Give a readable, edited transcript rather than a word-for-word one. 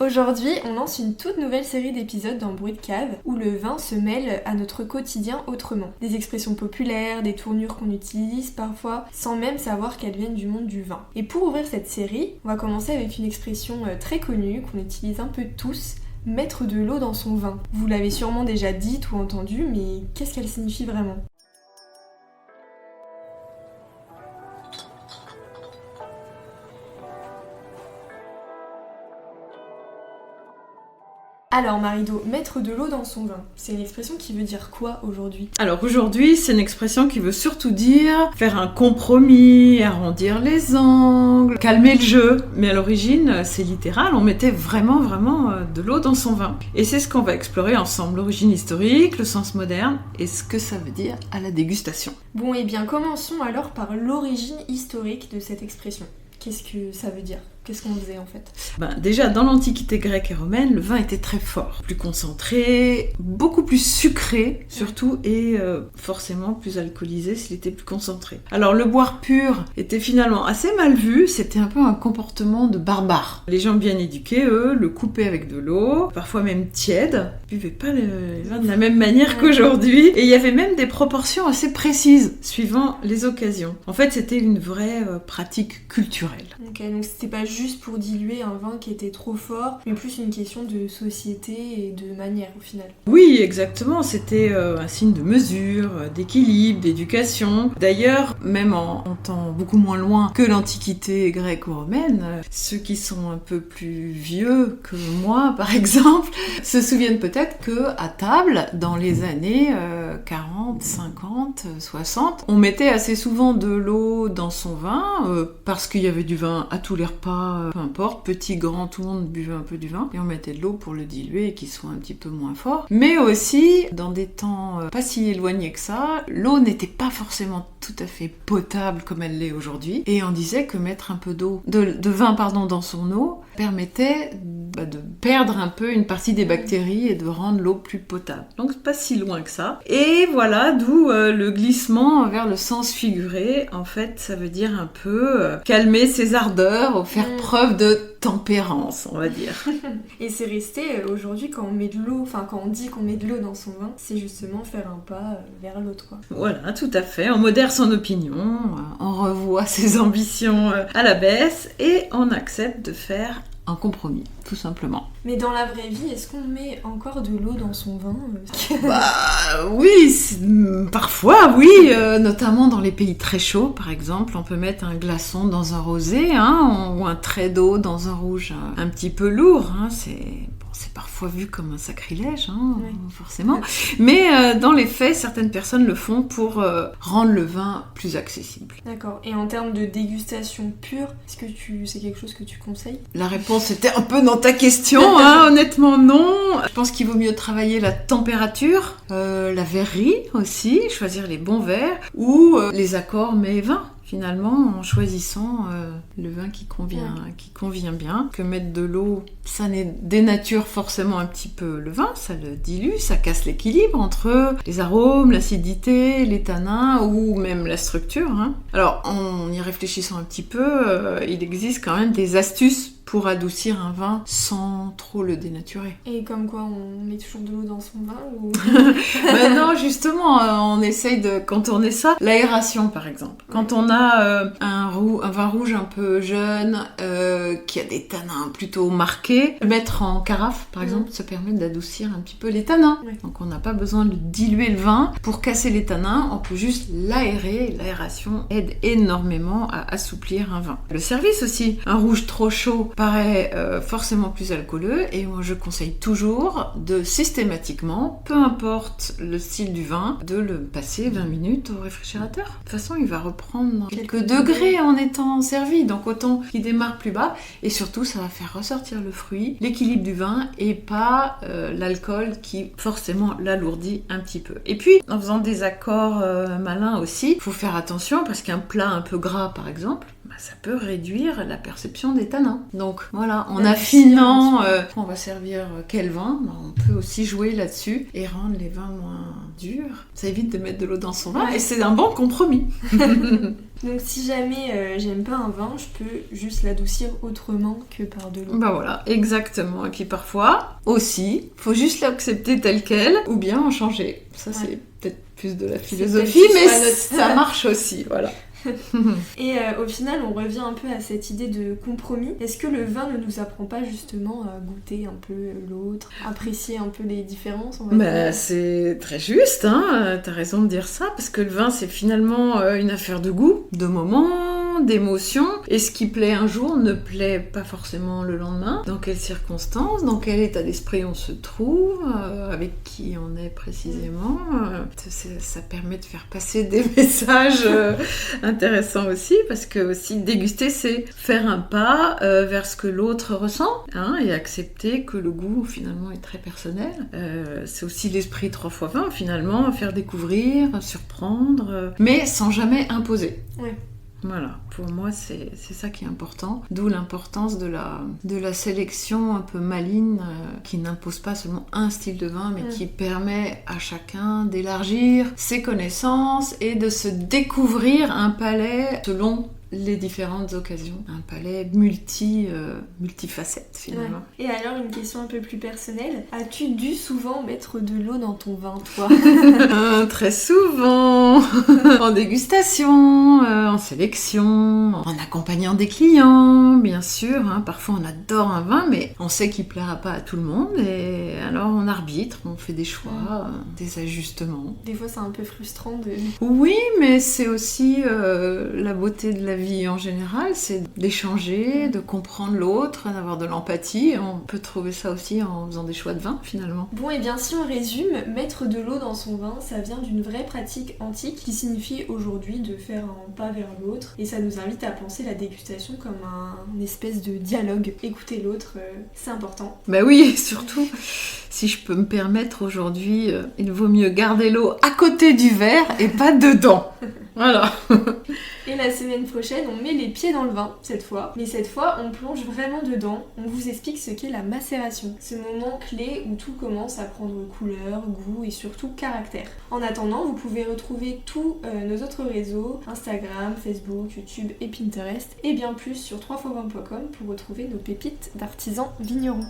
Aujourd'hui, on lance une toute nouvelle série d'épisodes dans Bruit de cave où le vin se mêle à notre quotidien autrement. Des expressions populaires, des tournures qu'on utilise parfois sans même savoir qu'elles viennent du monde du vin. Et pour ouvrir cette série, on va commencer avec une expression très connue qu'on utilise un peu tous, mettre de l'eau dans son vin. Vous l'avez sûrement déjà dite ou entendue, mais qu'est-ce qu'elle signifie vraiment ? Alors Marido, mettre de l'eau dans son vin, c'est une expression qui veut dire quoi aujourd'hui ? Alors aujourd'hui, c'est une expression qui veut surtout dire faire un compromis, arrondir les angles, calmer le jeu. Mais à l'origine, c'est littéral, on mettait vraiment de l'eau dans son vin. Et c'est ce qu'on va explorer ensemble, l'origine historique, le sens moderne et ce que ça veut dire à la dégustation. Bon, et bien commençons alors par l'origine historique de cette expression. Qu'est-ce que ça veut dire ? Qu'est-ce qu'on faisait en fait ? Déjà, dans l'Antiquité grecque et romaine, le vin était très fort, plus concentré, beaucoup plus sucré surtout, et forcément plus alcoolisé s'il était plus concentré. Alors le boire pur était finalement assez mal vu, c'était un peu un comportement de barbare. Les gens bien éduqués, eux, le coupaient avec de l'eau, parfois même tiède, ils buvaient pas les vins de la même manière qu'aujourd'hui, et il y avait même des proportions assez précises, suivant les occasions. En fait, c'était une vraie pratique culturelle. Ok, donc c'était pas juste pour diluer un vin qui était trop fort, mais plus une question de société et de manière au final. Oui, exactement, c'était un signe de mesure, d'équilibre, d'éducation. D'ailleurs, même en temps beaucoup moins loin que l'Antiquité grecque ou romaine, ceux qui sont un peu plus vieux que moi, par exemple, se souviennent peut-être que à table, dans les années 40, 50, 60, on mettait assez souvent de l'eau dans son vin, parce qu'il y avait du vin à tous les repas, peu importe, petit, grand, tout le monde buvait un peu du vin, et on mettait de l'eau pour le diluer et qu'il soit un petit peu moins fort. Mais aussi, dans des temps pas si éloignés que ça, l'eau n'était pas forcément tout à fait potable comme elle l'est aujourd'hui, et on disait que mettre un peu de vin dans son eau permettait de perdre un peu une partie des bactéries et de rendre l'eau plus potable. Donc c'est pas si loin que ça. Et voilà, d'où le glissement vers le sens figuré. En fait, ça veut dire un peu calmer ses ardeurs ou faire preuve de tempérance, on va dire. Et c'est resté aujourd'hui quand on met de l'eau, quand on dit qu'on met de l'eau dans son vin, c'est justement faire un pas vers l'autre, quoi. Voilà, tout à fait. On modère son opinion, on revoit ses ambitions à la baisse et on accepte de faire un compromis, tout simplement. Mais dans la vraie vie, est-ce qu'on met encore de l'eau dans son vin ? Oui, parfois, oui. Notamment dans les pays très chauds, par exemple, on peut mettre un glaçon dans un rosé, ou un trait d'eau dans un rouge un petit peu lourd. C'est parfois vu comme un sacrilège, forcément. Mais dans les faits, certaines personnes le font pour rendre le vin plus accessible. D'accord. Et en termes de dégustation pure, est-ce que c'est quelque chose que tu conseilles ? La réponse était un peu dans ta question, honnêtement non. Je pense qu'il vaut mieux travailler la température, la verrerie aussi, choisir les bons verres, ou les accords mets-vins. Finalement, en choisissant le vin qui convient bien, que mettre de l'eau, ça dénature forcément un petit peu le vin, ça le dilue, ça casse l'équilibre entre les arômes, l'acidité, les tanins ou même la structure. Alors, en y réfléchissant un petit peu, il existe quand même des astuces pour adoucir un vin sans trop le dénaturer. Et comme quoi, on met toujours de l'eau dans son vin ou... Non, justement, on essaye de contourner ça. L'aération, par exemple. Quand on a un vin rouge un peu jeune, qui a des tanins plutôt marqués, le mettre en carafe, par exemple, ça permet d'adoucir un petit peu les tanins. Oui. Donc on n'a pas besoin de diluer le vin pour casser les tanins, on peut juste l'aérer. L'aération aide énormément à assouplir un vin. Le service aussi. Un rouge trop chaud paraît forcément plus alcooleux, et moi je conseille toujours de systématiquement, peu importe le style du vin, de le passer 20 minutes au réfrigérateur. De toute façon, il va reprendre quelques degrés en étant servi, donc autant qu'il démarre plus bas, et surtout ça va faire ressortir le fruit, l'équilibre du vin, et pas l'alcool qui forcément l'alourdit un petit peu. Et puis, en faisant des accords malins aussi, il faut faire attention, parce qu'un plat un peu gras par exemple, ça peut réduire la perception des tanins. Donc voilà, en affinant, on va servir quel vin, on peut aussi jouer là-dessus et rendre les vins moins durs. Ça évite de mettre de l'eau dans son vin et c'est un bon compromis. Donc si jamais j'aime pas un vin, je peux juste l'adoucir autrement que par de l'eau. Bah voilà, exactement. Et puis parfois, aussi, faut juste l'accepter tel quel ou bien en changer. Ça c'est peut-être plus de la philosophie, mais ça marche aussi, voilà. Et au final, on revient un peu à cette idée de compromis. Est-ce que le vin ne nous apprend pas justement à goûter un peu l'autre, apprécier un peu les différences, on va dire ? C'est très juste, hein, t'as raison de dire ça, parce que le vin c'est finalement une affaire de goût, de moment, d'émotion, et ce qui plaît un jour ne plaît pas forcément le lendemain. Dans quelles circonstances, dans quel état d'esprit on se trouve, avec qui on est précisément. Ça permet de faire passer des messages intéressant aussi, parce que aussi déguster c'est faire un pas vers ce que l'autre ressent, hein, et accepter que le goût finalement est très personnel. C'est aussi l'esprit 3x20 finalement, faire découvrir, surprendre, mais sans jamais imposer. Ouais. Voilà, pour moi c'est ça qui est important, d'où l'importance de la sélection un peu maligne qui n'impose pas seulement un style de vin, mais qui permet à chacun d'élargir ses connaissances et de se découvrir un palais selon les différentes occasions. Un palais multifacette finalement. Ouais. Et alors une question un peu plus personnelle, as-tu dû souvent mettre de l'eau dans ton vin, toi ? Très souvent, en dégustation, en sélection, en accompagnant des clients, bien sûr. Hein. Parfois on adore un vin, mais on sait qu'il plaira pas à tout le monde, et alors on arbitre, on fait des choix, des ajustements. Des fois c'est un peu frustrant de... Oui, mais c'est aussi la beauté de la vie en général, c'est d'échanger, de comprendre l'autre, d'avoir de l'empathie. On peut trouver ça aussi en faisant des choix de vin, finalement. Bon, et bien si on résume, mettre de l'eau dans son vin, ça vient d'une vraie pratique antique qui signifie aujourd'hui de faire un pas vers l'autre, et ça nous invite à penser la dégustation comme une espèce de dialogue. Écouter l'autre, c'est important. Bah oui, surtout, si je peux me permettre aujourd'hui, il vaut mieux garder l'eau à côté du verre et pas dedans. Voilà. Et la semaine prochaine, on met les pieds dans le vin, cette fois. Mais cette fois, on plonge vraiment dedans. On vous explique ce qu'est la macération. Ce moment clé où tout commence à prendre couleur, goût et surtout caractère. En attendant, vous pouvez retrouver tous nos autres réseaux, Instagram, Facebook, YouTube et Pinterest, et bien plus sur 3x20.com pour retrouver nos pépites d'artisans vignerons.